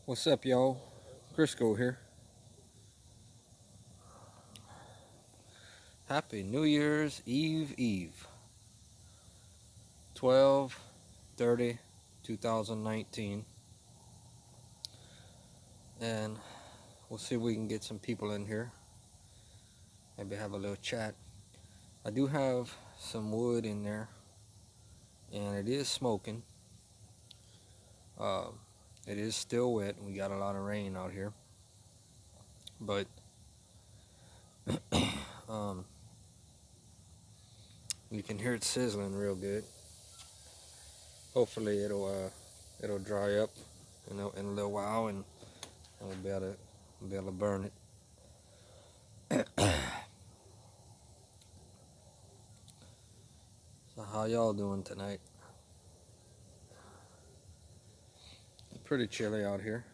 What's up, y'all? Crisco here. Happy New Year's Eve. 12/30/2019. And we'll see if we can get some people in here. Maybe have a little chat. I do have some wood in there, and it is smoking. Uh, it is still wet. We got a lot of rain out here. But um, you can hear it sizzling real good. Hopefully it'll dry up in a little while, and we'll be able to burn it. So how y'all doing tonight? Pretty chilly out here.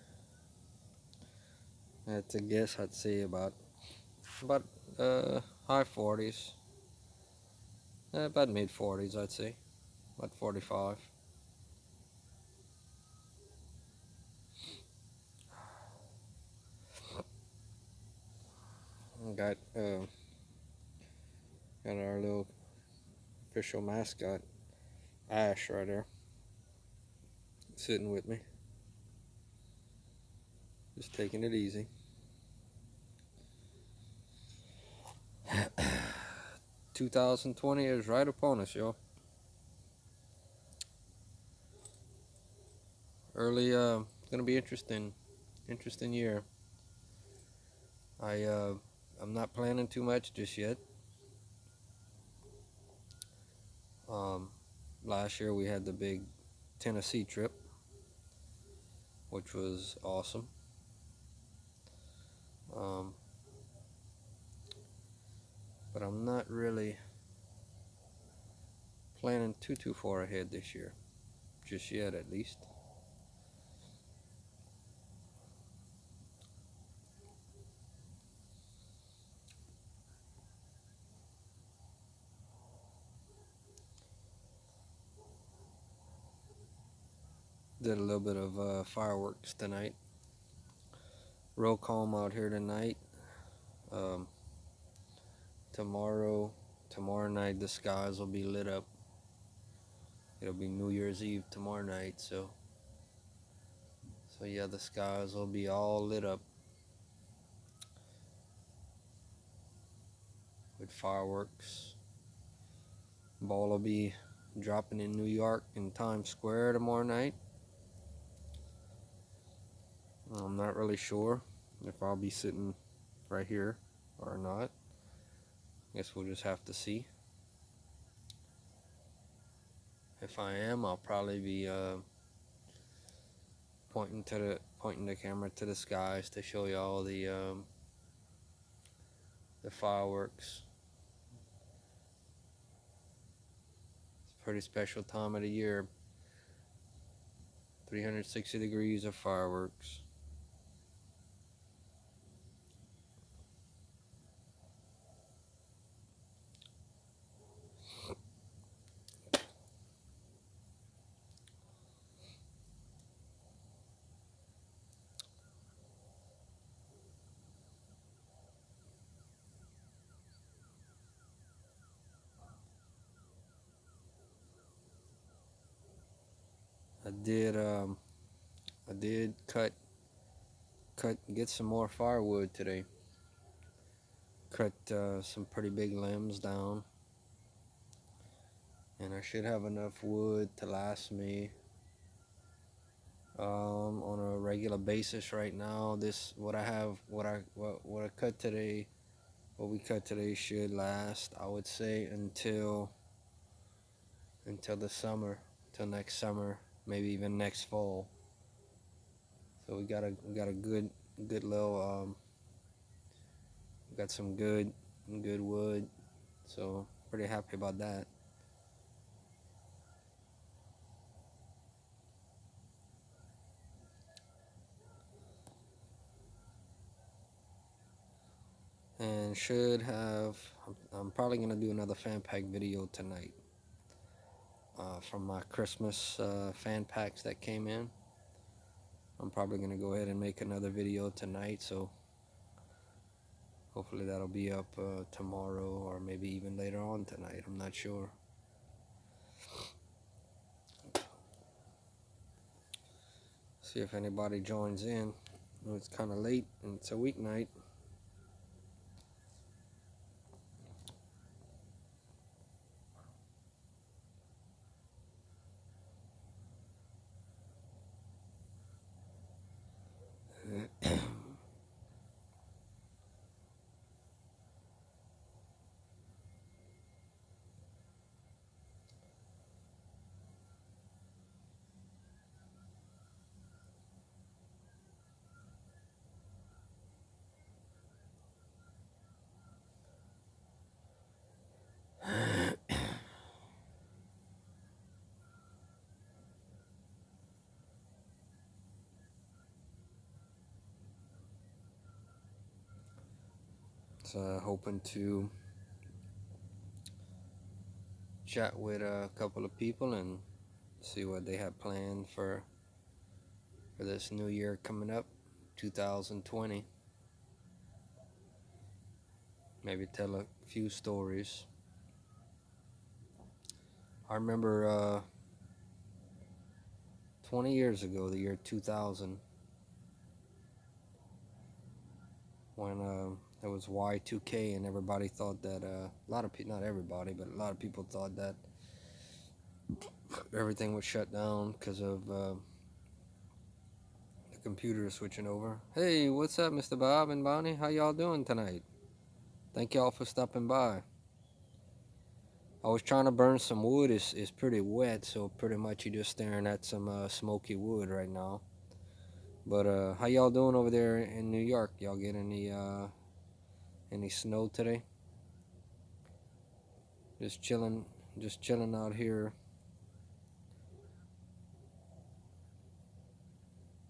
To guess, I'd say about high 40s, about mid 40s, I'd say, about 45. Got got our little official mascot, Ash, right there, sitting with me, just taking it easy. 2020 is right upon us, y'all. Gonna be interesting year. I'm not planning too much just yet. Um, Last year we had the big Tennessee trip, which was awesome. But I'm not really planning too far ahead this year, just yet at least. Did a little bit of fireworks tonight. Real calm out here tonight. Um, tomorrow night the skies will be lit up. It'll be New Year's Eve tomorrow night, so yeah, the skies will be all lit up with fireworks. Ball will be dropping in New York in Times Square tomorrow night. I'm not really sure if I'll be sitting right here or not. Guess we'll just have to see. If I am, I'll probably be pointing the camera to the skies to show y'all the fireworks. It's a pretty special time of the year. 360 degrees of fireworks. I did get some more firewood today. Cut some pretty big limbs down, and I should have enough wood to last me on a regular basis right now. What I cut today, what we cut today should last, I would say, until the summer, till next summer, maybe even next fall. So we got a good little got some good wood. So pretty happy about that. And should have, I'm probably gonna do another fan pack video tonight from my Christmas fan packs that came in. I'm probably gonna go ahead and make another video tonight, so hopefully that'll be up tomorrow or maybe even later on tonight. I'm not sure. See if anybody joins in. It's kind of late and it's a weeknight. So hoping to chat with a couple of people and see what they have planned for this new year coming up, 2020. Maybe tell a few stories. I remember 20 years ago, the year 2000, when it was Y2K and everybody thought that, a lot of people, not everybody, but a lot of people thought that everything was shut down because of the computer switching over. Hey, what's up, Mr. Bob and Bonnie? How y'all doing tonight? Thank y'all for stopping by. I was trying to burn some wood. It's pretty wet, so pretty much you're just staring at some smoky wood right now. But how y'all doing over there in New York? Y'all get any snow today? Just chilling out here.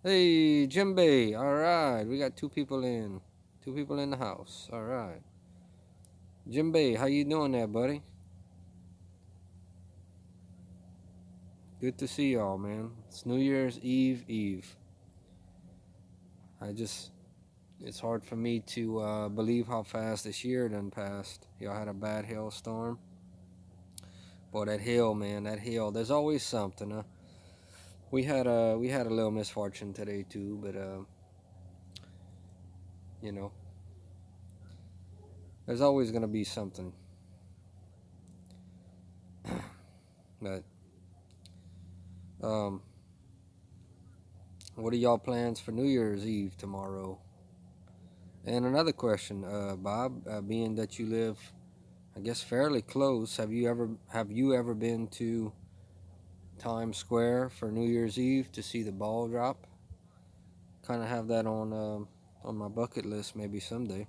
Hey, Jimbe. All right, we got two people in the house. All right, Jimbe, how you doing there, buddy? Good to see y'all, man. It's New Year's Eve. It's hard for me to believe how fast this year done passed. Y'all had a bad hailstorm. Boy, that hail, man, that hail. There's always something. We had a little misfortune today too, but you know, there's always gonna be something. But um, what are y'all plans for New Year's Eve tomorrow? And another question, Bob, being that you live, I guess, fairly close, have you ever been to Times Square for New Year's Eve to see the ball drop? Kind of have that on my bucket list maybe someday.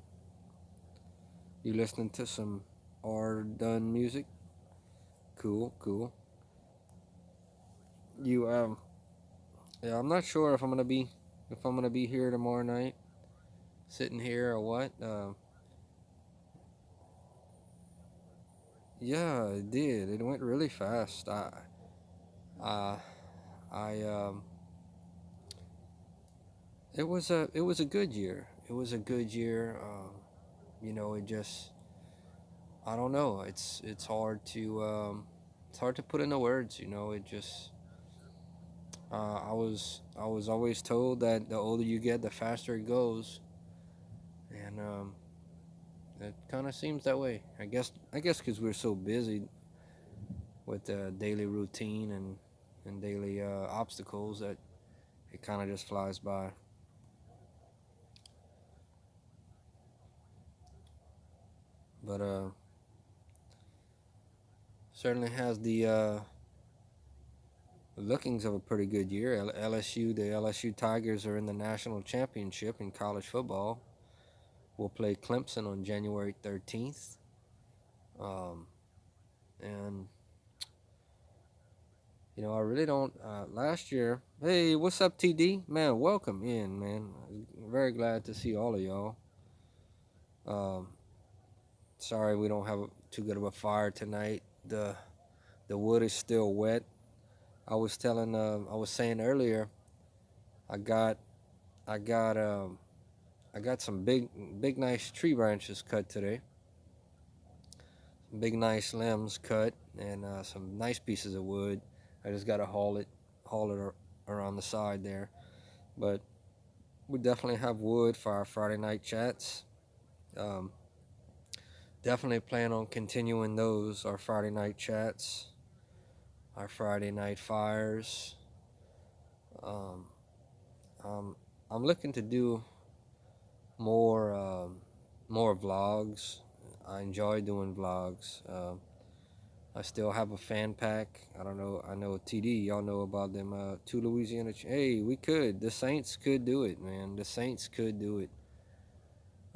You listening to some R done music? Cool. You yeah, I'm not sure if I'm gonna be here tomorrow night, sitting here or what. Yeah, it did. It went really fast. Uh, I it was a good year. It was a good year. It just, I don't know. It's hard to put into words. It just, I was always told that the older you get, the faster it goes, and it kind of seems that way. I guess because we're so busy with the daily routine and daily obstacles that it kind of just flies by. But certainly has the lookings of a pretty good year. The LSU Tigers are in the national championship in college football. We'll play Clemson on January 13th. Um, and I really don't. Last year, hey, what's up, TD? Man, welcome in, man. Very glad to see all of y'all. Um, Sorry we don't have too good of a fire tonight. The wood is still wet. I was saying earlier, I got I got I got some big nice tree branches cut today. Big nice limbs cut and some nice pieces of wood. I just gotta haul it around the side there. But we definitely have wood for our Friday night chats. Um, Definitely plan on continuing those, our Friday night chats, our Friday night fires. Um, um, I'm looking to do more more vlogs. I enjoy doing vlogs. I still have a fan pack. I don't know. I know TD. Y'all know about them two Louisiana. Hey, we could. The Saints could do it, man. The Saints could do it.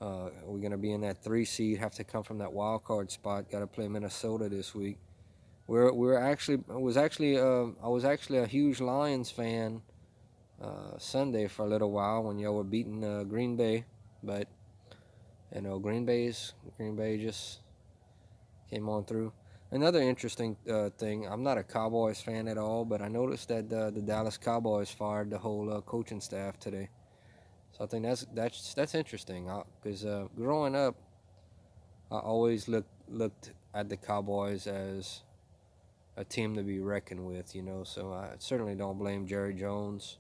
We're gonna be in that 3 seed. Have to come from that wild card spot. Got to play Minnesota this week. We're actually I was actually a huge Lions fan Sunday for a little while when y'all were beating Green Bay, but Green Bay just came on through. Another interesting thing, I'm not a Cowboys fan at all, but I noticed that the Dallas Cowboys fired the whole coaching staff today. So I think that's interesting because growing up, I always looked at the Cowboys as a team to be reckoned with, you know. So I certainly don't blame Jerry Jones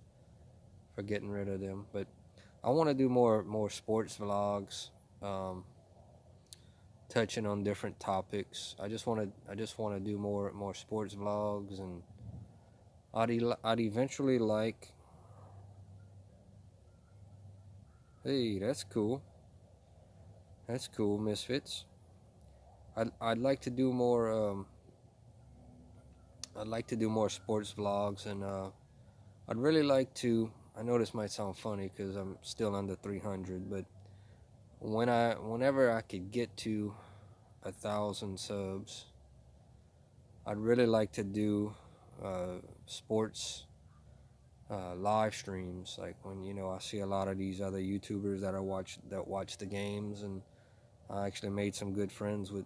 for getting rid of them. But I want to do more sports vlogs, um, touching on different topics. I just want to do more sports vlogs, and I'd eventually like. Hey, that's cool. That's cool, Misfits. I'd like to do more. I'd like to do more sports vlogs, and I'd really like to. I know this might sound funny because I'm still under 300, but whenever I could get to 1,000 subs, I'd really like to do sports live streams. Like when I see a lot of these other YouTubers that watch the games, and I actually made some good friends with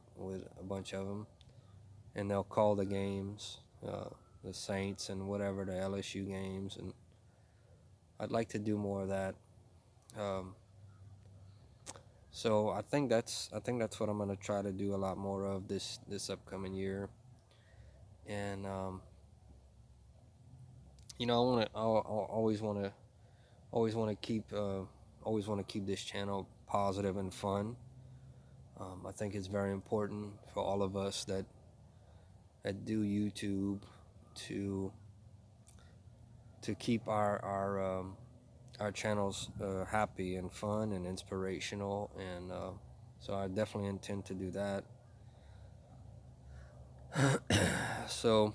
a bunch of them, and they'll call the games, the Saints and whatever the LSU games, and I'd like to do more of that. Um, so I think that's what I'm gonna try to do a lot more of this upcoming year, and I always want to always want to keep this channel positive and fun. I think it's very important for all of us that do YouTube to keep our channels happy and fun and inspirational, and so I definitely intend to do that. So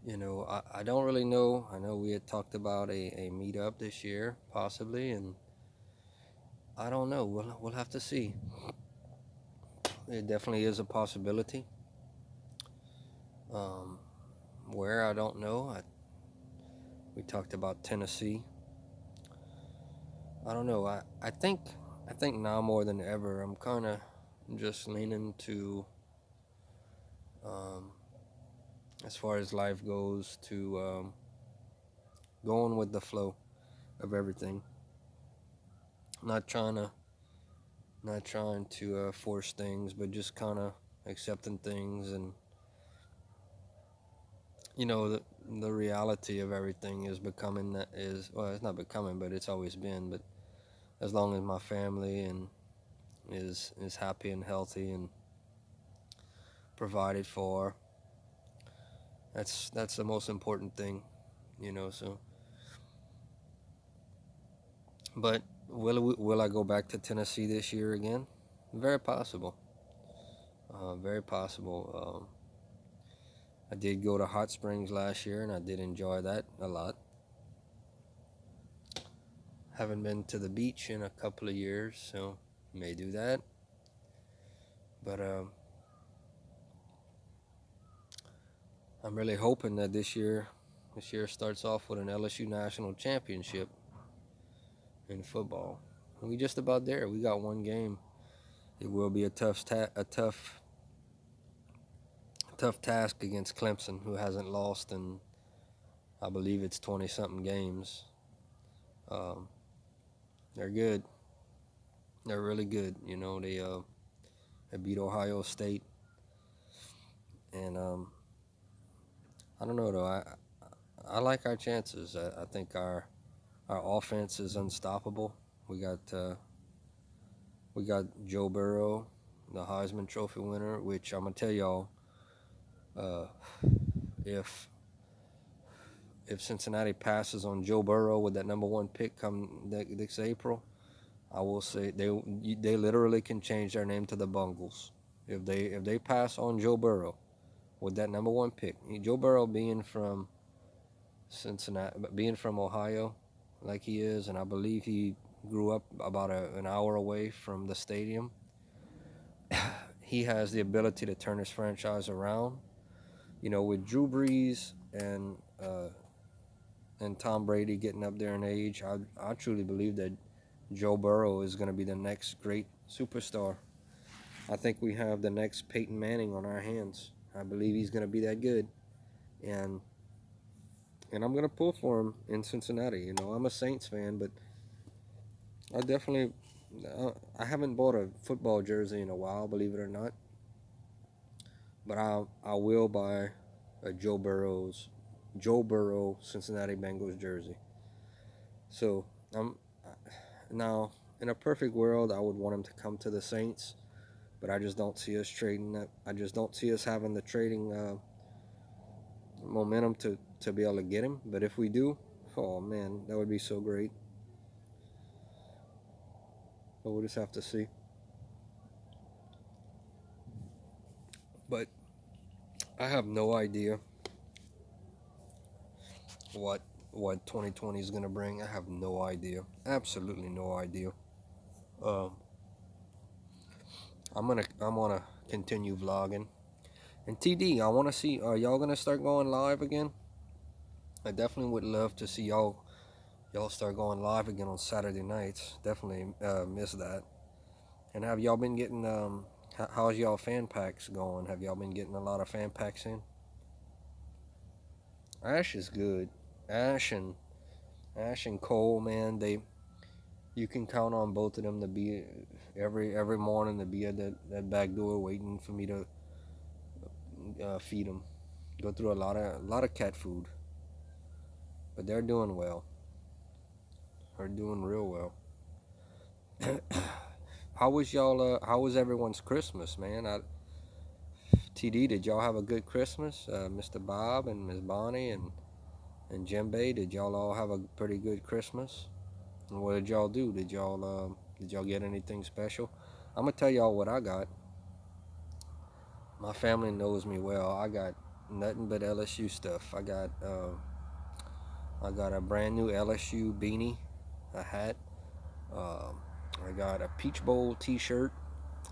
I don't really know. I know we had talked about a meetup this year possibly, and I don't know. We'll have to see. It definitely is a possibility. Um, where I don't know. We talked about Tennessee. I don't know. I think now more than ever, I'm kind of just leaning to, um, as far as life goes, to going with the flow of everything. Not trying to force things, but just kind of accepting things, and the reality of everything is becoming that is well, it's not becoming, but it's always been. But as long as my family and is happy and healthy and provided for, that's the most important thing, So, but will I go back to Tennessee this year again? Very possible. Very possible. I did go to Hot Springs last year, and I did enjoy that a lot. Haven't been to the beach in a couple of years, so may do that. But I'm really hoping that this year starts off with an LSU national championship in football. We just about there. We got one game. It will be a tough task against Clemson, who hasn't lost in I believe it's 20 something games. Um, they're good. They're really good. You know, they beat Ohio State, and I don't know though. I like our chances. I think our offense is unstoppable. We got uh, we got Joe Burrow, the Heisman Trophy winner. Which I'm gonna tell y'all, uh, if if Cincinnati passes on Joe Burrow with that number one pick come next April, I will say they literally can change their name to the Bungles. If they pass on Joe Burrow with that number one pick, Joe Burrow being from Cincinnati, being from Ohio, like he is, and I believe he grew up about an hour away from the stadium. He has the ability to turn his franchise around. You know, with Drew Brees and Tom Brady getting up there in age, I truly believe that Joe Burrow is going to be the next great superstar. I think we have the next Peyton Manning on our hands. I believe he's going to be that good, and I'm going to pull for him in Cincinnati. You know, I'm a Saints fan, but I definitely I haven't bought a football jersey in a while, believe it or not. But I will buy a Joe Burrow Cincinnati Bengals jersey. So I'm now in a perfect world, I would want him to come to the Saints, but I just don't see us trading that. I just don't see us having the trading momentum to be able to get him. But if we do, oh man, that would be so great. But we'll just have to see. But I have no idea what 2020 is gonna bring. I have no idea. Absolutely no idea. Um, I'm gonna continue vlogging. And TD, I wanna see. Are y'all gonna start going live again? I definitely would love to see y'all start going live again on Saturday nights. Definitely miss that. And have y'all been getting how's y'all fan packs going? Have y'all been getting a lot of fan packs in? Ash is good. Ash and Ash and Cole, man, you can count on both of them to be every morning to be at that back door waiting for me to feed them. Go through a lot of cat food, but they're doing well. They're doing real well. How was y'all? How was everyone's Christmas, man? TD, did y'all have a good Christmas? Mr. Bob and Miss Bonnie and Jembe, did y'all all have a pretty good Christmas? And what did y'all do? Did y'all get anything special? I'm gonna tell y'all what I got. My family knows me well. I got nothing but LSU stuff. I got a brand new LSU beanie, a hat. Um, I got a Peach Bowl T-shirt.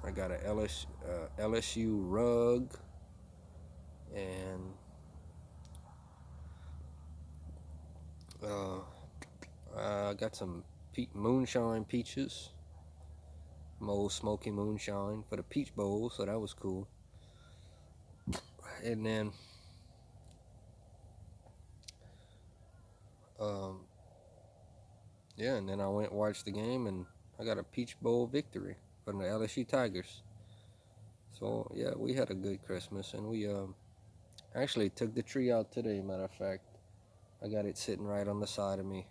I got a LSU rug, and uh, I got some moonshine peaches, Moe's Smoky Moonshine for the Peach Bowl, so that was cool. And then um, yeah, and then I went and watched the game, and I got a Peach Bowl victory from the LSU Tigers. So yeah, we had a good Christmas, and we actually took the tree out today. Matter of fact, I got it sitting right on the side of me,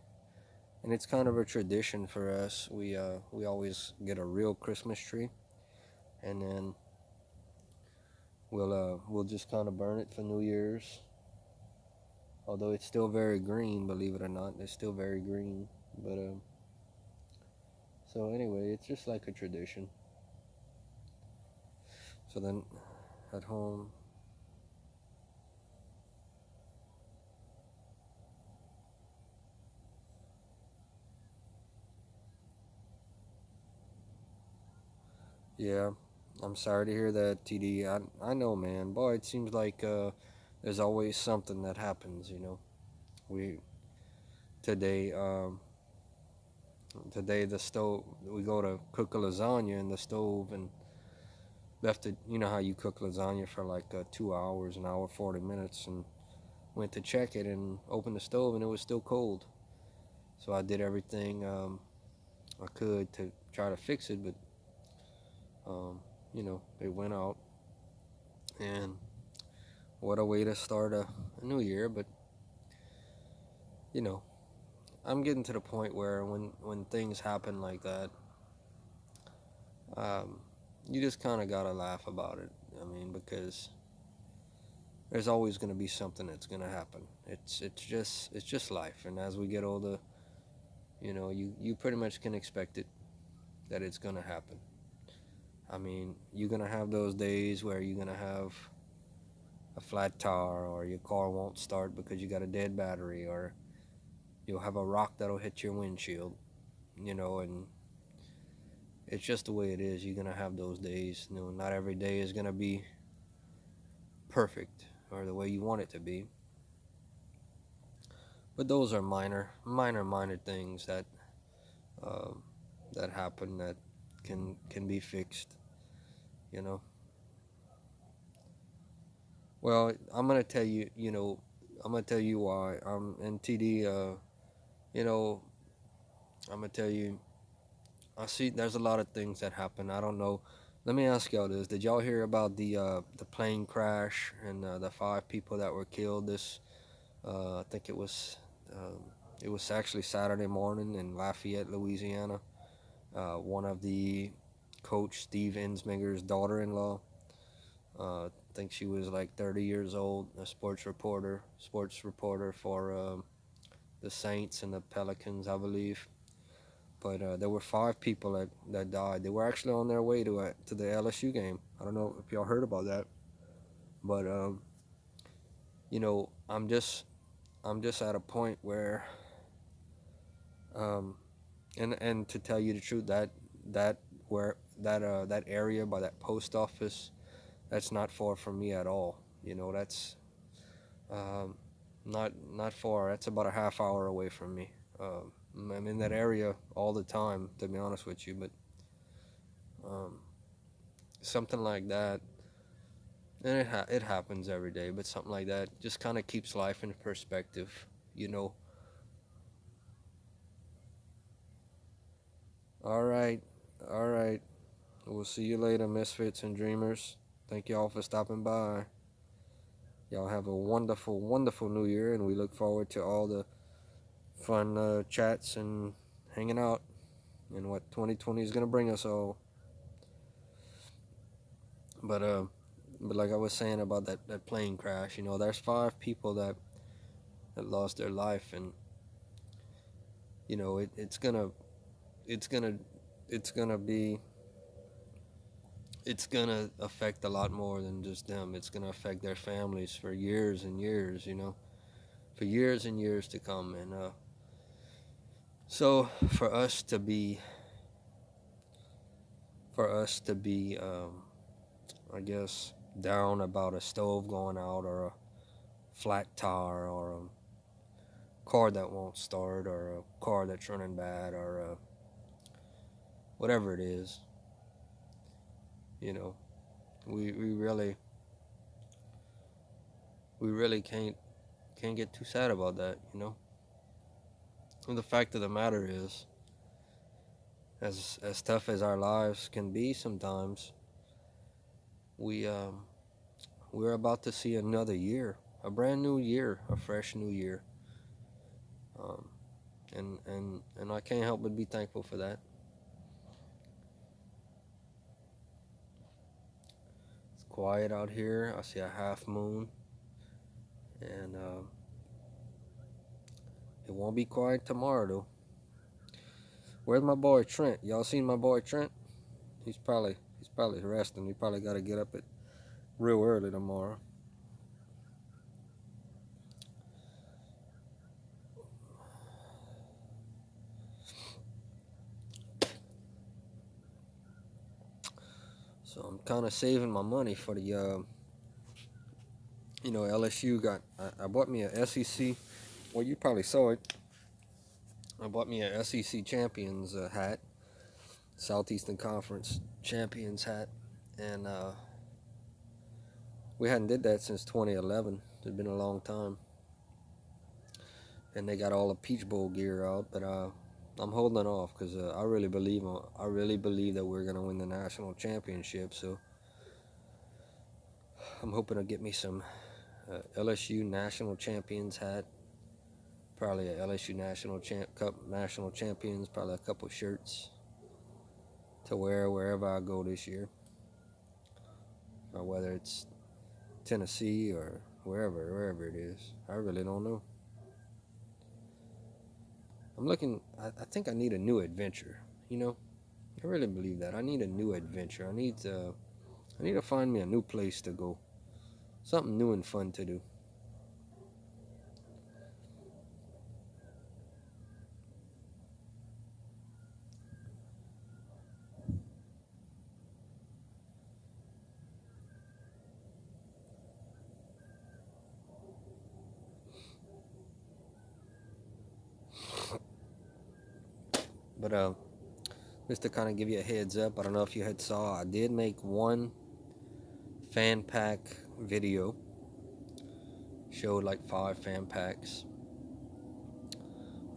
and it's kind of a tradition for us. We always get a real Christmas tree, and then we'll just kind of burn it for New Year's. Although it's still very green, believe it or not, it's still very green. But so anyway, it's just like a tradition. So then at home, yeah, I'm sorry to hear that, TD. I know, man. Boy, it seems like there's always something that happens. You know, we today today the stove. We go to cook a lasagna in the stove and left it. You know how you cook lasagna for like 2 hours, an hour 40 minutes, and went to check it and opened the stove, and it was still cold. So I did everything I could to try to fix it, but it went out. And what a way to start a new year. But you know, I'm getting to the point where when things happen like that, um, you just kind of gotta laugh about it. I mean, because there's always gonna be something that's gonna happen. It's just life. And as we get older, you pretty much can expect it, that it's gonna happen. I mean, you're gonna have those days where you're gonna have a flat tire, or your car won't start because you got a dead battery, or you'll have a rock that'll hit your windshield, and it's just the way it is. You're gonna have those days. Not every day is gonna be perfect or the way you want it to be. But those are minor things um, that happen that can be fixed. You know. Well, I'm gonna tell you. I'm gonna tell you why. And TD. You know, I'm gonna tell you. I see. There's a lot of things that happen. I don't know. Let me ask y'all this: did y'all hear about the plane crash and the 5 people that were killed? I think um, it was actually Saturday morning in Lafayette, Louisiana. One of the coach Steve Ensminger's daughter-in-law. I think she was like 30 years old, a sports reporter for the Saints and the Pelicans, I believe. But there were 5 people that died. They were actually on their way to the LSU game. I don't know if y'all heard about that, but I'm just at a point where, um, and to tell you the truth, that where that area by that post office, that's not far from me at all. That's um, not far. That's about a half hour away from me. I'm in that area all the time, to be honest with you. But um, something like that, and it happens every day. But something like that just kind of keeps life in perspective. You know. All right, all right. We'll see you later, misfits and dreamers. Thank y'all for stopping by. Y'all have a wonderful, wonderful new year, and we look forward to all the fun chats and hanging out and what 2020 is gonna bring us all. But but like I was saying about that plane crash, there's 5 people that lost their life, and it's it's gonna it's gonna be it's gonna affect a lot more than just them. It's gonna affect their families for years and years, for years and years to come. And so for us to be, I guess, down about a stove going out, or a flat tire, or a car that won't start, or a car that's running bad, or whatever it is, you know, we really can't get too sad about that. And the fact of the matter is, as tough as our lives can be sometimes, we we're about to see another year, a brand new year, a fresh new year. Um, and I can't help but be thankful for that. It's quiet out here. I see a half moon, and it won't be quiet tomorrow though. Where's my boy Trent? Y'all seen my boy Trent? He's probably resting. He probably got to get up at real early tomorrow. So I'm kind of saving my money for the LSU got. I bought me a SEC. Well, you probably saw it. I bought me a SEC champions hat, Southeastern Conference champions hat, and we hadn't did that since 2011. It's been a long time. and they got all the Peach Bowl gear out. But I'm holding off because I really believe that we're gonna win the national championship. So I'm hoping to get me some LSU national champions hat, probably a LSU cup national champions, probably a couple shirts to wear wherever I go this year, or whether it's Tennessee or wherever it is. I really don't know. I'm looking. I think I need a new adventure. You know, I really believe that. I need a new adventure. I need to find me a new place to go. Something new and fun to do. But just to kind of give you a heads up, I don't know if you had saw, I did make one fan pack video. Showed like 5 fan packs.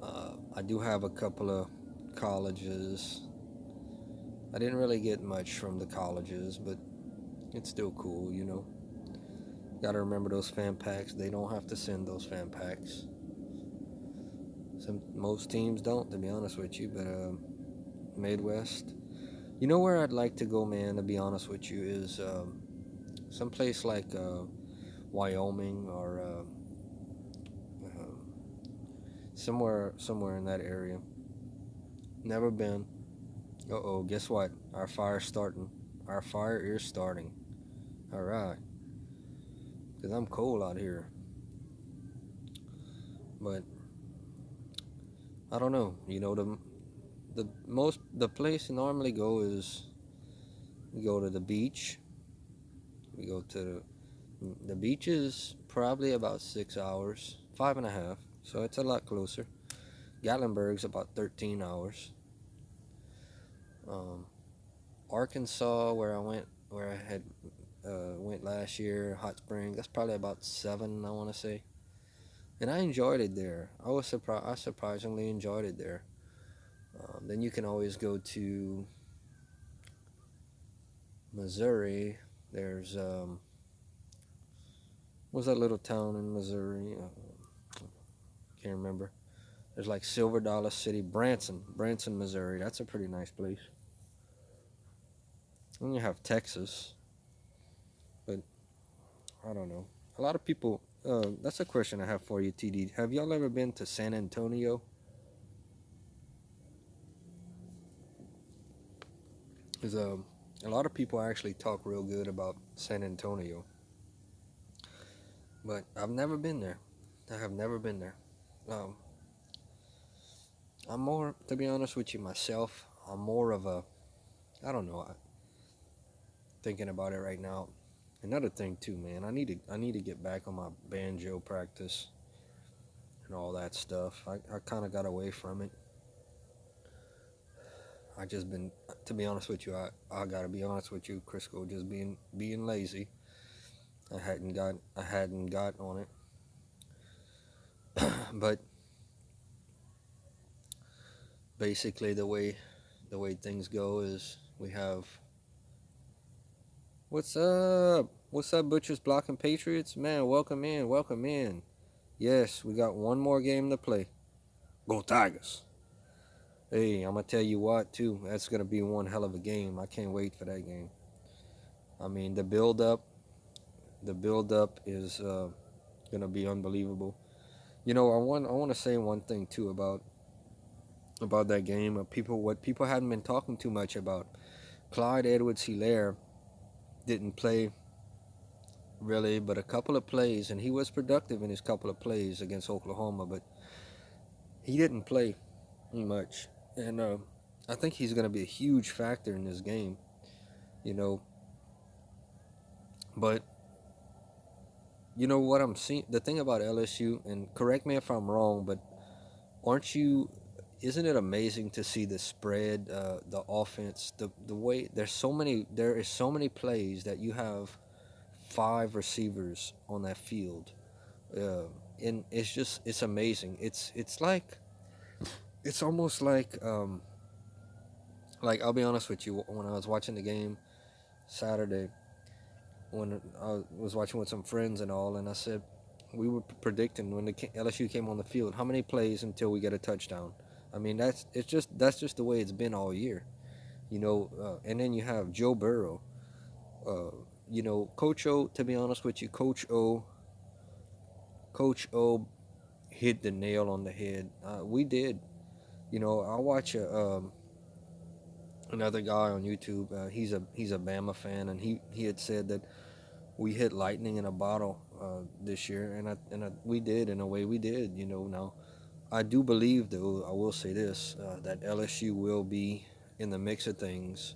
I do have a couple of colleges. I didn't really get much from the colleges, but it's still cool, you know. Gotta remember those fan packs. They don't have to send those fan packs. Most teams don't, to be honest with you. But Midwest. You know where I'd like to go, man? To be honest with you, is someplace like Wyoming or somewhere in that area. Never been. Uh-oh, guess what? Our fire's starting. Our fire is starting. All right. Because I'm cold out here. But I don't know. You know, the place you normally go is we go to the beach. We go to the beach is probably about 6 hours, 5.5. So it's a lot closer. Gatlinburg's about 13 hours. Um, Arkansas, where I had went last year, Hot Springs. That's probably about 7, I want to say. And I enjoyed it there. I surprisingly enjoyed it there. Then you can always go to Missouri. There's what's that little town in Missouri? Can't remember. There's like Silver Dollar City, Branson, Missouri. That's a pretty nice place. Then you have Texas, but I don't know. A lot of people. That's a question I have for you, TD. Have y'all ever been to San Antonio? Because a lot of people actually talk real good about San Antonio, but I've never been there. I have never been there. Um, I'm more, to be honest with you, myself. I'm more of a, I don't know. Thinking about it right now. Another thing too, man. I need to get back on my banjo practice and all that stuff. I kind of got away from it. I just been, to be honest with you, I gotta be honest with you, Crisco, just being lazy. I hadn't got on it. But basically the way things go is we have what's up? What's up, Butchers Blocking Patriots? Man, welcome in, welcome in. Yes, we got one more game to play. Go Tigers. Hey, I'm gonna tell you what too. That's gonna be one hell of a game. I can't wait for that game. I mean, the build up is gonna be unbelievable. You know, I want to say one thing too about that game. What people hadn't been talking too much about. Clyde Edwards-Helaire didn't play really, but a couple of plays, and he was productive in his couple of plays against Oklahoma, but he didn't play much, and I think he's going to be a huge factor in this game, you know. But you know what I'm seeing? The thing about LSU, and correct me if I'm wrong, but aren't you? Isn't it amazing to see the spread, the offense, the way there is so many plays that you have 5 receivers on that field. and it's amazing. It's like it's almost like I'll be honest with you. When I was watching the game Saturday, when I was watching with some friends and all, and I said we were predicting when the LSU came on the field, how many plays until we get a touchdown. I mean, that's just the way it's been all year, and then you have Joe Burrow, uh, Coach O. To be honest with you, Coach O hit the nail on the head. We did. I watch another guy on YouTube. He's a Bama fan, and he had said that we hit lightning in a bottle this year, and we did in a way we did. Now I do believe, though, I will say this, that LSU will be in the mix of things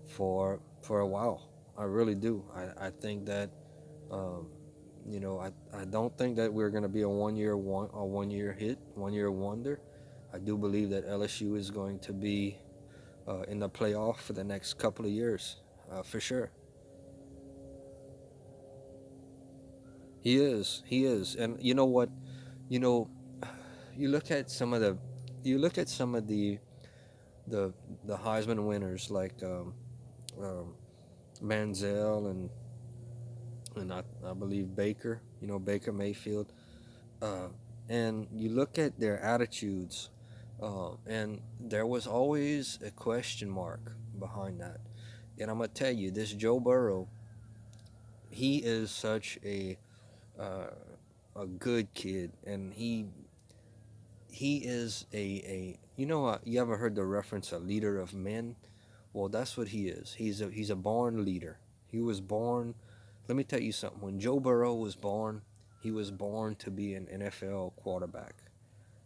for a while. I really do. I think that um, I don't think that we're going to be a one year hit, 1 year wonder. I do believe that LSU is going to be in the playoff for the next couple of years, for sure. He is, and you know what? You know, you look at some of the, you look at some of the the Heisman winners like um, Manziel and I believe Baker. Baker Mayfield, uh, and you look at their attitudes, and there was always a question mark behind that. And I'm gonna tell you, this Joe Burrow, he is such uh, a good kid, and he is a you ever heard the reference a leader of men? Well, that's what he is. He's a born leader. He was born. Let me tell you something. When Joe Burrow was born, he was born to be an NFL quarterback.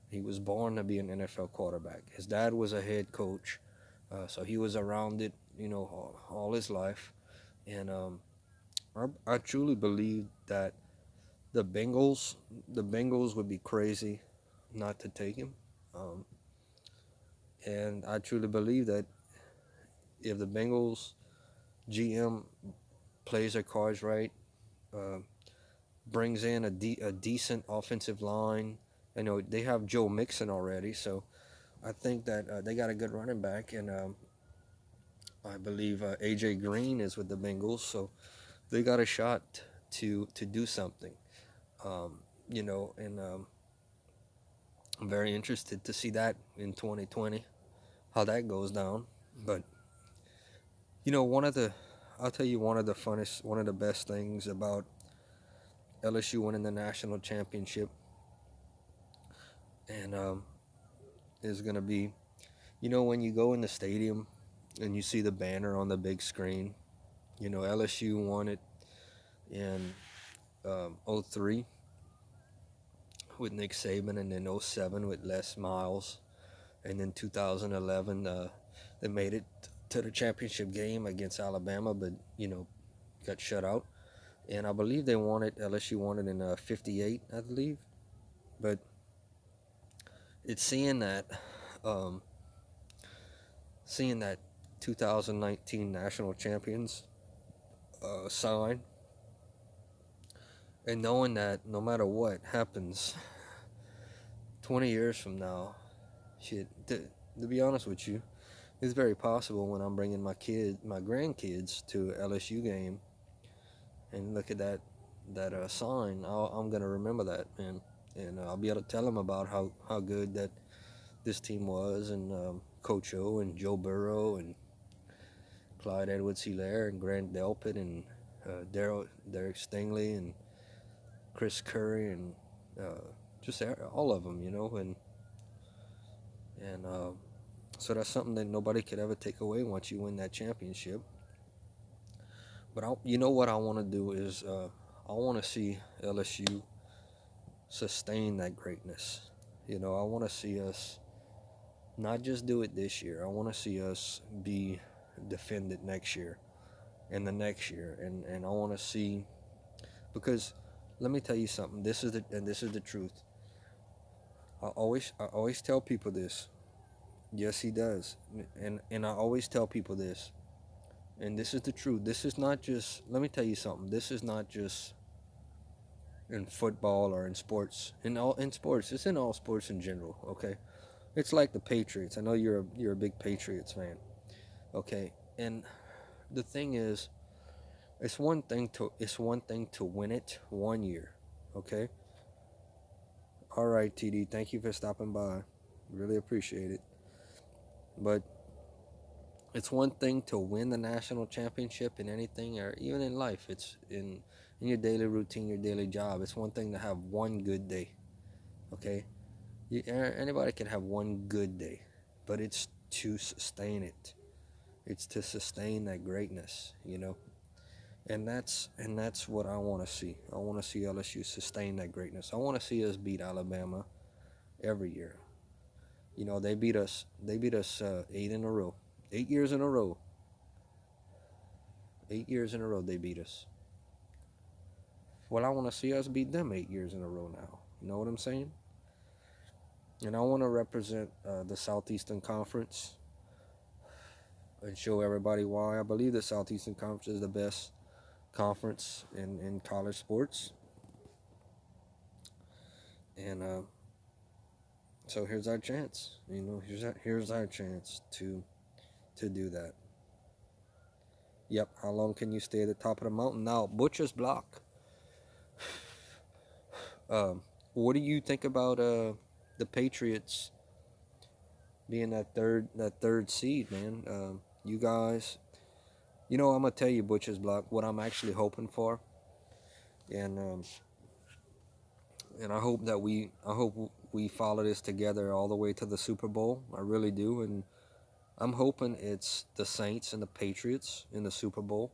He was born to be an NFL quarterback. His dad was a head coach, so he was around it, all his life. And I truly believe that the Bengals, the Bengals would be crazy not to take him. Um, and I truly believe that if the Bengals GM plays their cards right, uh, brings in a decent offensive line. They have Joe Mixon already, so I think that they got a good running back, and I believe AJ Green is with the Bengals, so they got a shot to do something. And I'm very interested to see that in 2020, how that goes down. But one of the, I'll tell you one of the best things about LSU winning the national championship, and is gonna be, when you go in the stadium and you see the banner on the big screen. LSU won it in '03 with Nick Saban, and then '07 with Les Miles, and then 2011 they made it to the championship game against Alabama, but got shut out. And I believe they won it. LSU won it in '58, I believe. But it's um, seeing that 2019 national champions sign, and knowing that no matter what happens 20 years from now, shit, to be honest with you, it's very possible when I'm bringing my grandkids to a LSU game and look at that sign, I'm gonna remember that, man, and I'll be able to tell them about how good that this team was, and Coach O and Joe Burrow and Clyde Edwards-Helaire and Grant Delpit and Derek Stingley and Chris Curry and just all of them, and so that's something that nobody could ever take away once you win that championship. But what I want to do is I want to see LSU sustain that greatness. I want to see us not just do it this year. I want to see us be defended next year and the next year, and I want to see, because let me tell you something. This is the truth. I always tell people this. Yes, he does, and I always tell people this, and this is the truth. This is not just. Let me tell you something. This is not just in football or in sports. In sports, it's in all sports in general. Okay, it's like the Patriots. I know you're a big Patriots fan. Okay, and the thing is, it's one thing to win it one year. Okay. All right, TD. Thank you for stopping by. Really appreciate it. But it's one thing to win the national championship in anything or even in life. It's in your daily routine, your daily job. It's one thing to have one good day. Okay. Anybody can have one good day, but it's to sustain it. It's to sustain that greatness. And that's what I want to see. I want to see LSU sustain that greatness. I want to see us beat Alabama every year. They beat us 8 in a row, 8 years in a row, 8 years in a row they beat us. Well, I want to see us beat them 8 years in a row now. You know what I'm saying? And I want to represent the Southeastern Conference and show everybody why I believe the Southeastern Conference is the best conference in college sports. And so here's our chance. Here's our chance to do that. Yep. How long can you stay at the top of the mountain? Now, Butcher's Block. What do you think about the Patriots being that third seed, man? You guys, I'm gonna tell you, Butcher's Block, what I'm actually hoping for, and I hope we follow this together all the way to the Super Bowl. I really do, and I'm hoping it's the Saints and the Patriots in the Super Bowl.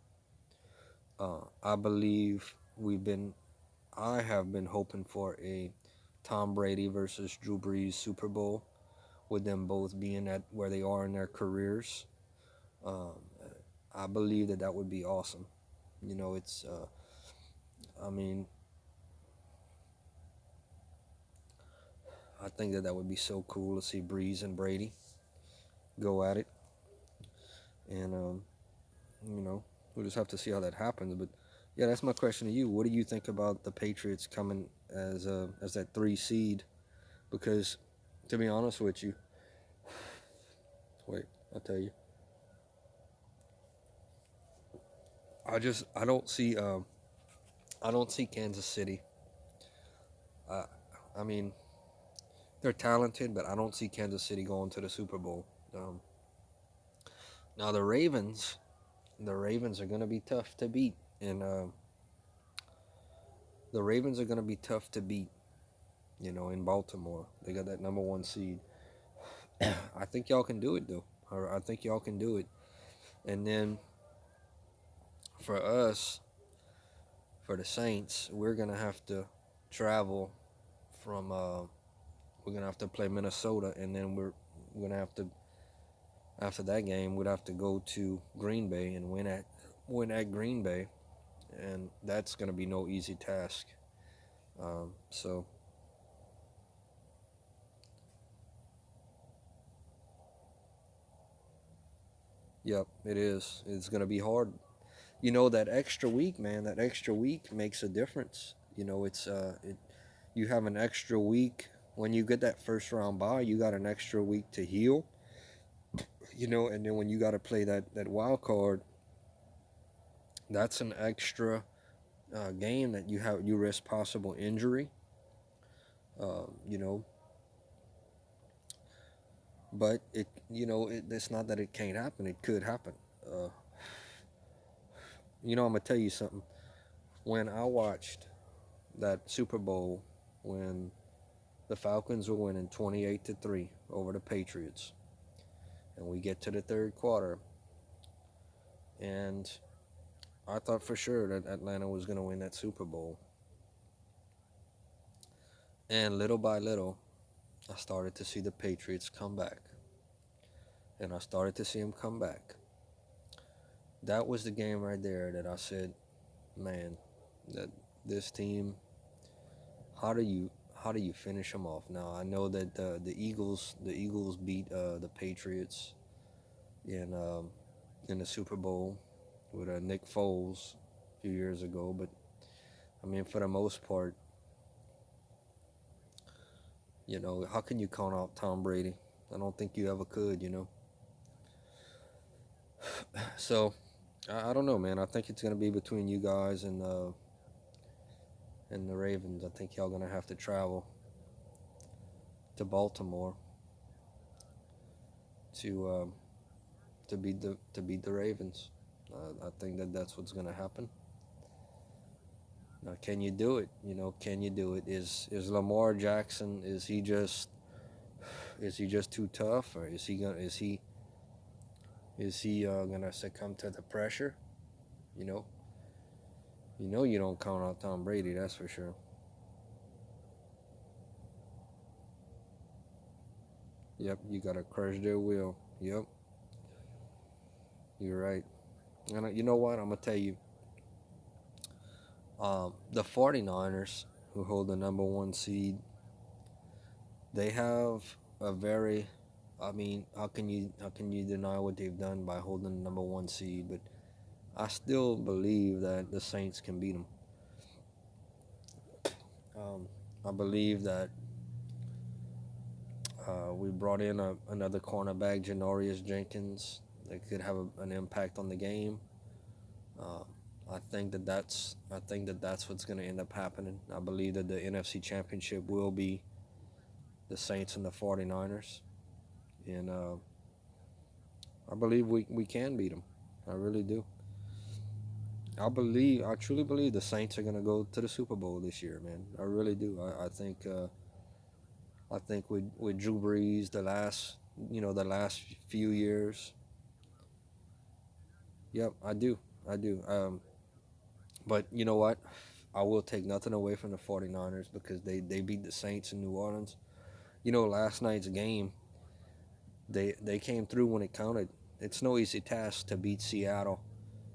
I believe I have been hoping for a Tom Brady versus Drew Brees Super Bowl, with them both being at where they are in their careers. Um, I believe that would be awesome. It's, I mean, I think that would be so cool to see Breeze and Brady go at it. And, we'll just have to see how that happens. But yeah, that's my question to you. What do you think about the Patriots coming as that 3 seed? Because, to be honest with you, wait, I'll tell you. I don't see Kansas City. I I mean, they're talented, but I don't see Kansas City going to the Super Bowl. Um, Now the Ravens are going to be tough to beat, and the Ravens are going to be tough to beat. In Baltimore, they got that number 1 seed. I think y'all can do it though. I think y'all can do it. And then for us, for the Saints, we're gonna have to travel from. We're gonna have to play Minnesota, and then we're gonna have to, after that game, we'd have to go to Green Bay and win at Green Bay, and that's gonna be no easy task. So yep, it is. It's gonna be hard. That extra week, man. That extra week makes a difference. You have an extra week when you get that first round bye. You got an extra week to heal. And then when you got to play that wild card, that's an extra game that you risk possible injury. Uh, you know, but it's not that it can't happen. It could happen. Uh, I'm gonna tell you something. When I watched that Super Bowl, when the Falcons were winning 28-3 over the Patriots, and we get to the third quarter, and I thought for sure that Atlanta was gonna win that Super Bowl. And little by little, I started to see the Patriots come back. And I started to see them come back. That was the game right there that I said, man, that this team, how do you finish them off? Now I know that the Eagles beat the Patriots in in the Super Bowl with Nick Foles a few years ago, but I mean for the most part, How can you count out Tom Brady? I don't think you ever could. So I don't know, man. I think it's gonna be between you guys and the Ravens. I think y'all gonna have to travel to Baltimore to beat the Ravens. I think that's what's gonna happen. Now, can you do it? Can you do it? Is Lamar Jackson? Is he just too tough, or is he gonna succumb to the pressure? You know, you don't count out Tom Brady. That's for sure. Yep, you gotta crush their will. Yep, you're right. And you know what? I'm gonna tell you. The 49ers, who hold the number one seed, they have a very, I mean, how can you deny what they've done by holding the number one seed? But I still believe that the Saints can beat them. Um, I believe that we brought in another cornerback, Janorius Jenkins, that could have an impact on the game. Um, I think that that's what's going to end up happening. I believe that the NFC Championship will be the Saints and the 49ers. And I believe we can beat them. I really do. I truly believe the Saints are gonna go to the Super Bowl this year, man. I really do. I think with Drew Brees, the last few years. Yep, I do. I do. But you know what? I will take nothing away from the 49ers because they beat the Saints in New Orleans. Last night's game, they came through when it counted. It's no easy task to beat Seattle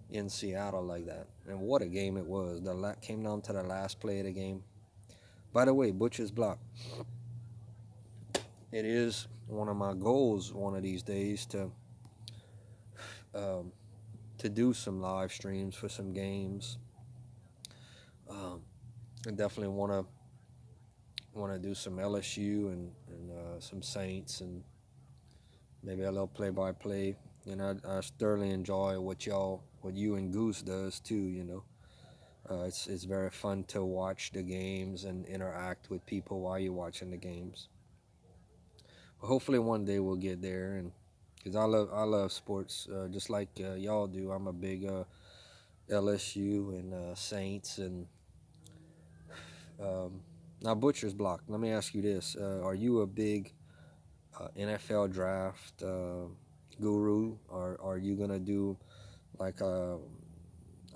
in Seattle like that. And what a game it was. Came down to the last play of the game. By the way, Butcher's block. It is one of my goals one of these days um, to do some live streams for some games. Um, I definitely want to do some LSU and some Saints and maybe a little play by play. And I thoroughly enjoy what you and Goose does too. It's very fun to watch the games and interact with people while you're watching the games. But hopefully one day we'll get there, and because I love sports just like y'all do. I'm a big LSU and Saints and um, now Butcher's block. Let me ask you this: are you a big NFL draft guru, or are you gonna do like a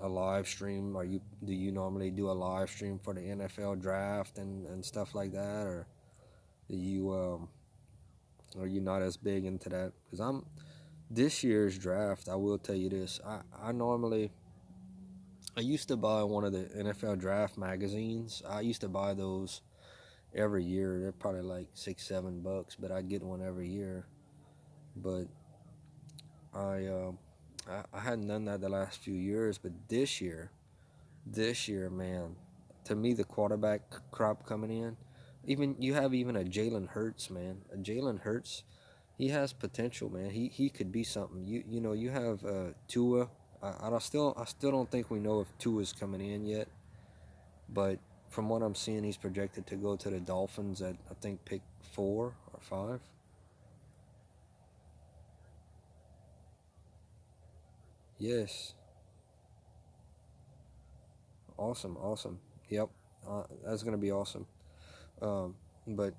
live stream? Do you normally do a live stream for the NFL draft and stuff like that, or do you are you not as big into that? Because I'm this year's draft. I will tell you this. I used to buy one of the NFL draft magazines. I used to buy those every year. They're probably like $6-7, but I'd get one every year. But I uh, I hadn't done that the last few years. But this year, man, to me the quarterback crop coming in, even you have even a Jalen Hurts, man. A Jalen Hurts, he has potential, man. He could be something. You have Tua. I still don't think we know if Tua's coming in yet, but from what I'm seeing, he's projected to go to the Dolphins at I think pick 4 or 5. Yes, awesome, awesome. Yep, that's gonna be awesome. But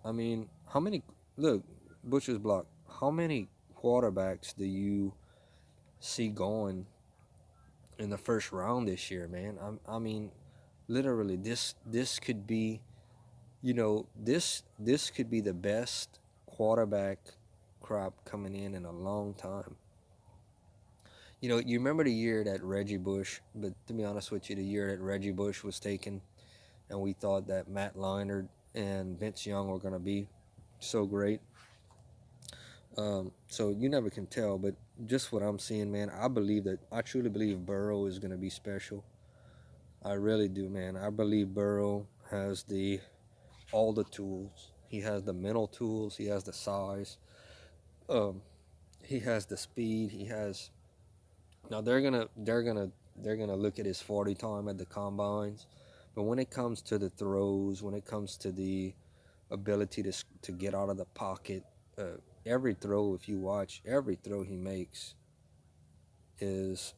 I mean, how many? Look, Butcher's block. How many quarterbacks do you see going in the first round this year, man? I mean, literally, this could be, this could be the best quarterback crop coming in a long time. You remember the year that Reggie Bush, but to be honest with you, the year that Reggie Bush was taken, and we thought that Matt Leinart and Vince Young were going to be so great. So you never can tell, but just what I'm seeing, man, I truly believe Burrow is going to be special. I really do, man. I believe Burrow has all the tools. He has the mental tools. He has the size. Um, he has the speed. He has. Now they're gonna look at his 40 time at the combines, but when it comes to the throws, when it comes to the ability to get out of the pocket, every throw, if you watch every throw he makes, is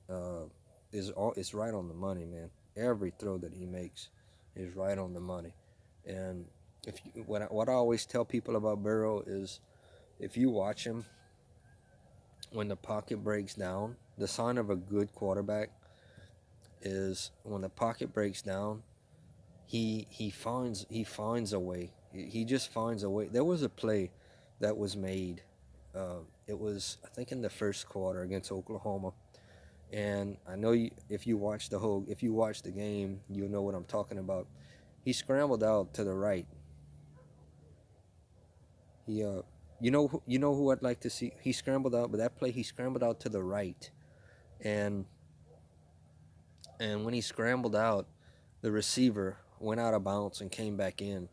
uh, is right on the money, man. Every throw that he makes is right on the money. And if you, what I always tell people about Burrow is, if you watch him when the pocket breaks down, the sign of a good quarterback is when the pocket breaks down, he finds a way. He just finds a way. There was a play that was made. It was, I think, in the first quarter against Oklahoma. And I know if you watch the game, you'll know what I'm talking about. He scrambled out to the right. He you know who I'd like to see. He scrambled out, but that play he scrambled out to the right, and when he scrambled out, the receiver went out of bounds and came back in,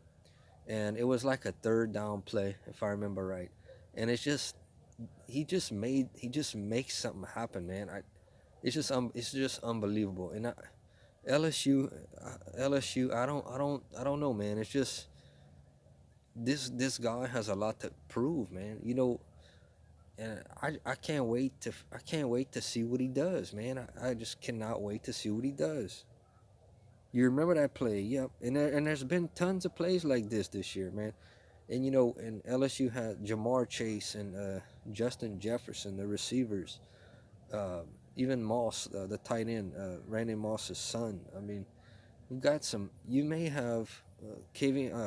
and it was like a third down play if I remember right. And he just makes something happen, man. It's just unbelievable. And LSU, LSU, I don't know, man. It's just this guy has a lot to prove, man. And I can't wait to see what he does, man. I just cannot wait to see what he does. You remember that play? Yep. And there's been tons of plays like this year, man. And and LSU had Jamar Chase and Justin Jefferson, the receivers. Uh, Even Moss, the tight end, Randy Moss's son. I mean, you've got some. You may have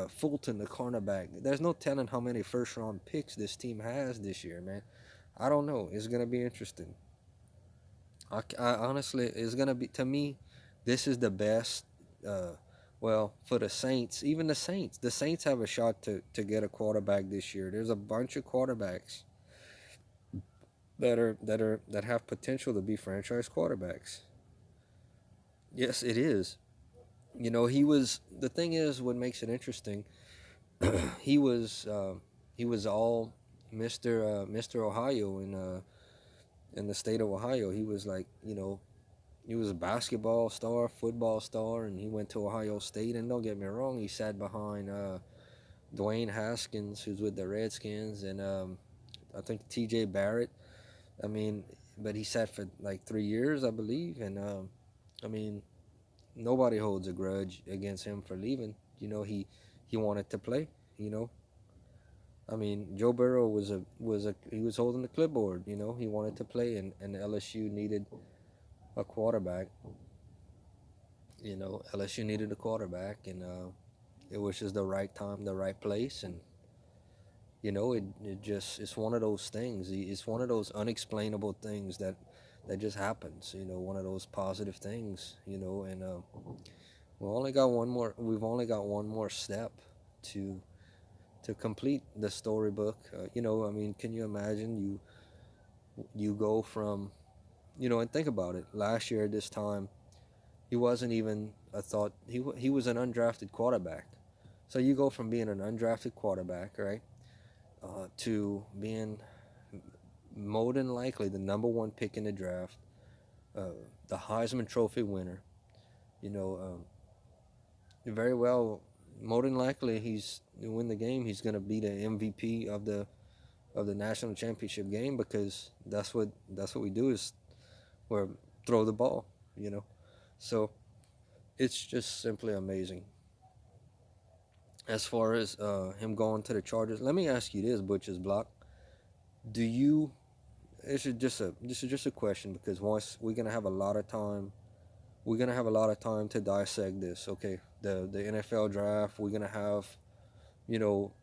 Fulton, the cornerback. There's no telling how many first round picks this team has this year, man. I don't know. It's gonna be interesting. I honestly, it's gonna be, to me. This is the best. Uh, well, for the Saints, even the Saints have a shot to get a quarterback this year. There's a bunch of quarterbacks that have potential to be franchise quarterbacks. Yes, it is. He was. The thing is, what makes it interesting. he was uh, he was all Mr. Ohio in the state of Ohio. He was like, he was a basketball star, football star, and he went to Ohio State. And don't get me wrong, he sat behind Dwayne Haskins, who's with the Redskins, and I think T.J. Barrett. I mean, but he sat for like 3 years, I believe, and I mean, nobody holds a grudge against him for leaving. He wanted to play. You know, I mean, Joe Burrow he was holding the clipboard. He wanted to play, and LSU needed a quarterback. LSU needed a quarterback, and it was just the right time, the right place, and it's one of those things. It's one of those unexplainable things that just happens. One of those positive things. And we've only got one more step to complete the storybook. I mean, can you imagine you go from, and think about it. Last year at this time, he wasn't even a thought. He was an undrafted quarterback. So you go from being an undrafted quarterback, right, to being more than likely the number one pick in the draft, the Heisman Trophy winner. You know, very well, more than likely he's to win the game. He's going to be the MVP of the national championship game, because that's what we do, is or throw the ball. So it's just simply amazing. As far as him going to the Chargers, let me ask you this, Butcher's Block. Do you? This is just a question, because once we're gonna have a lot of time, to dissect this. Okay, the NFL draft. We're gonna have,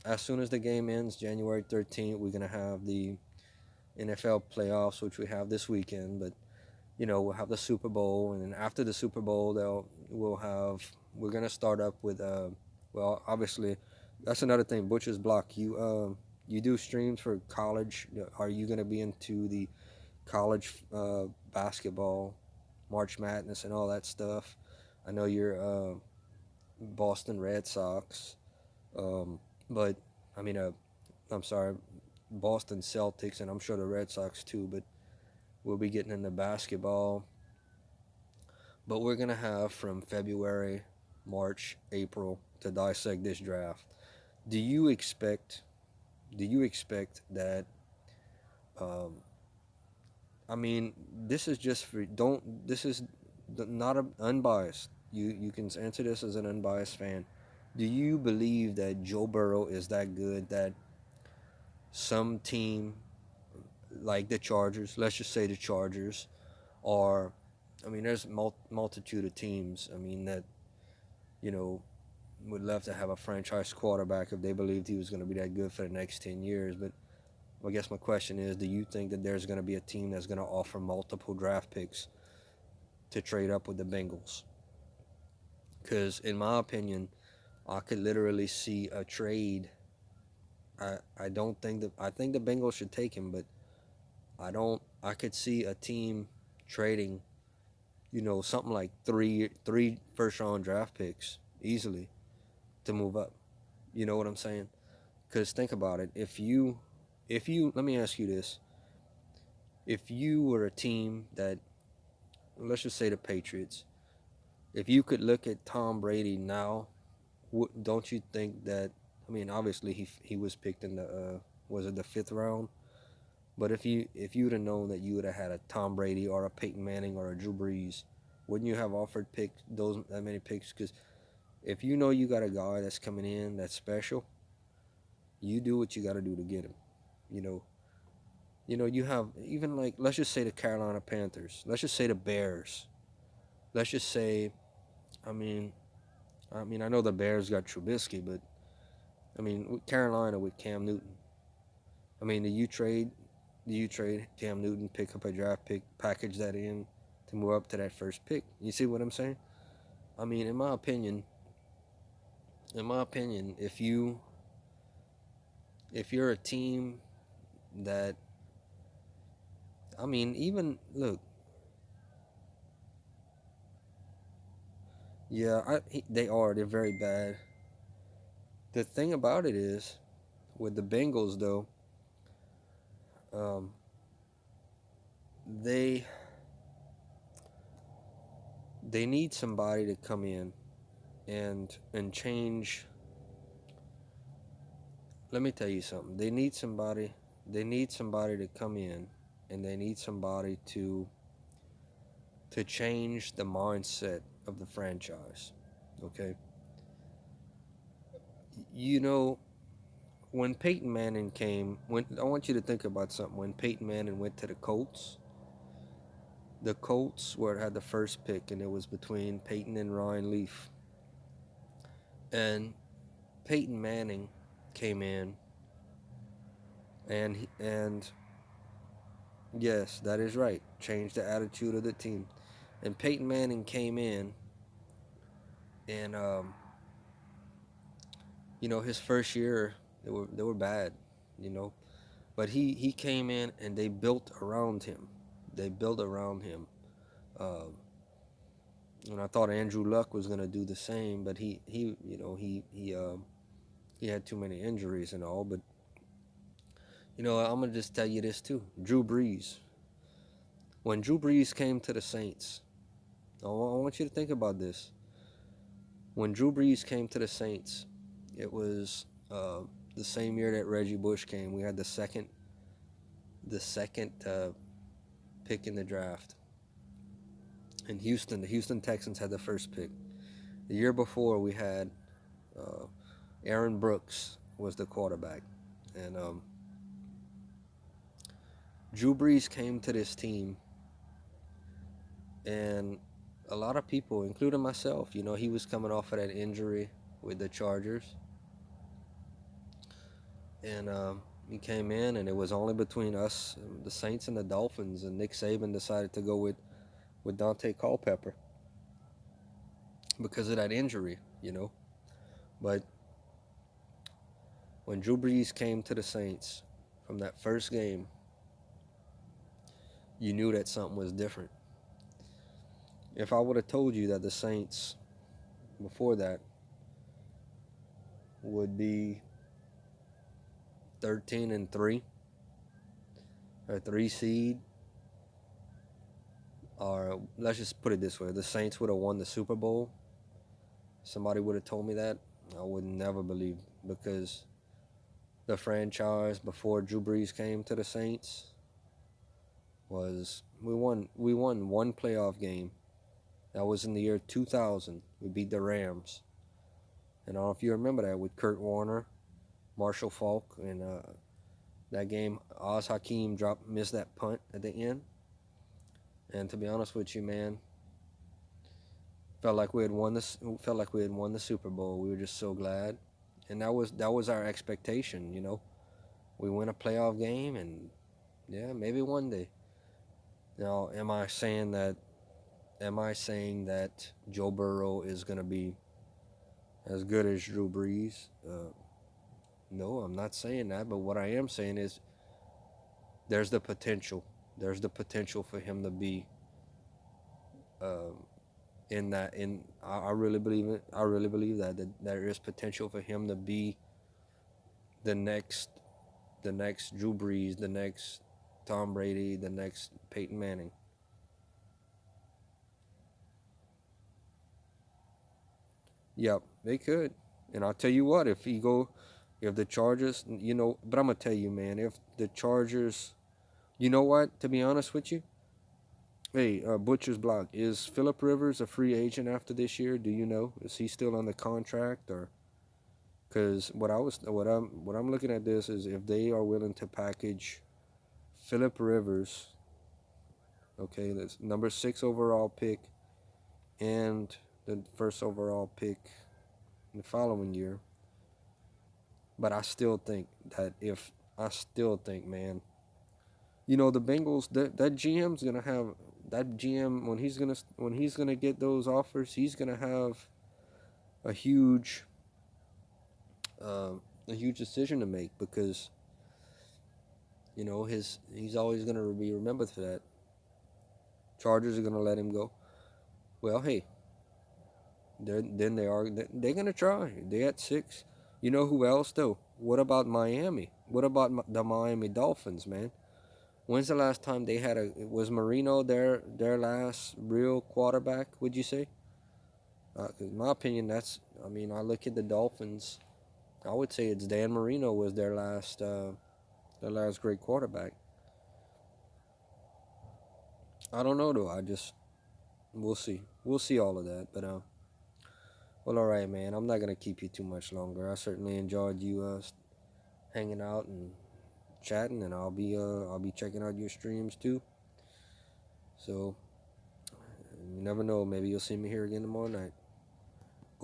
as soon as the game ends, January 13th, we're gonna have the NFL playoffs, which we have this weekend. But we'll have the Super Bowl, and then after the Super Bowl, we're gonna start up with well, obviously, that's another thing. Butcher's Block. You do streams for college. Are you gonna be into the college basketball, March Madness, and all that stuff? I know you're Boston Red Sox. Um, But I mean, I'm sorry, Boston Celtics, and I'm sure the Red Sox too. But we'll be getting into basketball. But we're gonna have from February, March, April to dissect this draft. Do you expect? Do you expect that? Um, I mean, this is just for don't. This is not a, unbiased. You can answer this as an unbiased fan. Do you believe that Joe Burrow is that good that some team like the Chargers, let's just say the Chargers, or I mean, there's multitude of teams. I mean that you know would love to have a franchise quarterback if they believed he was going to be that good for the next 10 years. But I guess my question is, do you think that there's going to be a team that's going to offer multiple draft picks to trade up with the Bengals? Because in my opinion, I could literally see a trade. I don't think that I think the Bengals should take him, but I don't. I could see a team trading, something like three first round draft picks easily to move up. You know what I'm saying? Because think about it. If you, let me ask you this: if you were a team that, let's just say the Patriots, if you could look at Tom Brady now, don't you think that? I mean, obviously he was picked in the was it the fifth round? But if you would have known that you would have had a Tom Brady or a Peyton Manning or a Drew Brees, wouldn't you have offered picks those that many picks? Because if you know you got a guy that's coming in that's special, you do what you got to do to get him. You know, you have even like let's just say the Carolina Panthers, let's just say the Bears, let's just say, I mean, I know the Bears got Trubisky, but I mean with Carolina with Cam Newton, I mean, do you trade Cam Newton, pick up a draft pick, package that in to move up to that first pick? You see what I'm saying? I mean, in my opinion, if you're a team that, I mean, even look, yeah, they're very bad. The thing about it is with the Bengals though, um, they they need somebody to come in and change. Let me tell you something. They need somebody to come in, and they need somebody to change the mindset of the franchise. Okay? You know, when Peyton Manning came, when I want you to think about something. When Peyton Manning went to the Colts where it had the first pick, and it was between Peyton and Ryan Leaf. And Peyton Manning came in, and yes, that is right. Changed the attitude of the team. And Peyton Manning came in, and his first year they were bad, you know. But he came in and they built around him. They built around him. Um, and I thought Andrew Luck was gonna do the same, but he had too many injuries and all. But I'm gonna just tell you this too. Drew Brees. When Drew Brees came to the Saints, I want you to think about this. When Drew Brees came to the Saints, it was the same year that Reggie Bush came. We had the second pick in the draft. In Houston, the Houston Texans had the first pick. The year before, we had uh, Aaron Brooks was the quarterback, and Drew Brees came to this team, and a lot of people, including myself, he was coming off of that injury with the Chargers, and he came in, and it was only between us, the Saints, and the Dolphins, and Nick Saban decided to go with Dante Culpepper because of that injury. But when Drew Brees came to the Saints from that first game, you knew that something was different. If I would have told you that the Saints before that would be 13-3, or 3 seed, or let's just put it this way: the Saints would have won the Super Bowl. Somebody would have told me that, I would never believe, because the franchise before Drew Brees came to the Saints was we won one playoff game. That was in the year 2000. We beat the Rams, and I don't know if you remember that, with Kurt Warner, Marshall Faulk, and that game Oz Hakeem missed that punt at the end. And to be honest with you, man, felt like we had won this. Felt like we had won the Super Bowl. We were just so glad, and that was our expectation. We win a playoff game, and yeah, maybe one day. Now, am I saying that? Am I saying that Joe Burrow is gonna be as good as Drew Brees? No, I'm not saying that. But what I am saying is there's the potential. There's the potential for him to be in that. I really believe it. I really believe that there is potential for him to be the next Drew Brees, the next Tom Brady, the next Peyton Manning. Yep, they could. And I'll tell you what, if the Chargers, but I'm gonna tell you, man, if the Chargers, you know what? To be honest with you, hey, Butcher's Block, is Philip Rivers a free agent after this year? Do you know? Is he still on the contract, or? Because what I'm looking at this is if they are willing to package Philip Rivers, okay, that's number 6 overall pick, and the first overall pick the following year. But I still think, man, the Bengals, that GM's gonna have that GM when he's gonna get those offers, he's gonna have a huge uh, a huge decision to make, because he's always gonna be remembered for that. Chargers are gonna let him go. Well, hey, they're gonna try. They at 6. You know who else though? What about Miami? What about the Miami Dolphins, man? When's the last time they had was Marino their last real quarterback? Would you say? 'Cause in my opinion, I look at the Dolphins. I would say it's Dan Marino was their last great quarterback. I don't know though. We'll see. We'll see all of that. But well, all right, man. I'm not gonna keep you too much longer. I certainly enjoyed you hanging out and chatting, and I'll be checking out your streams too. So you never know. Maybe you'll see me here again tomorrow night.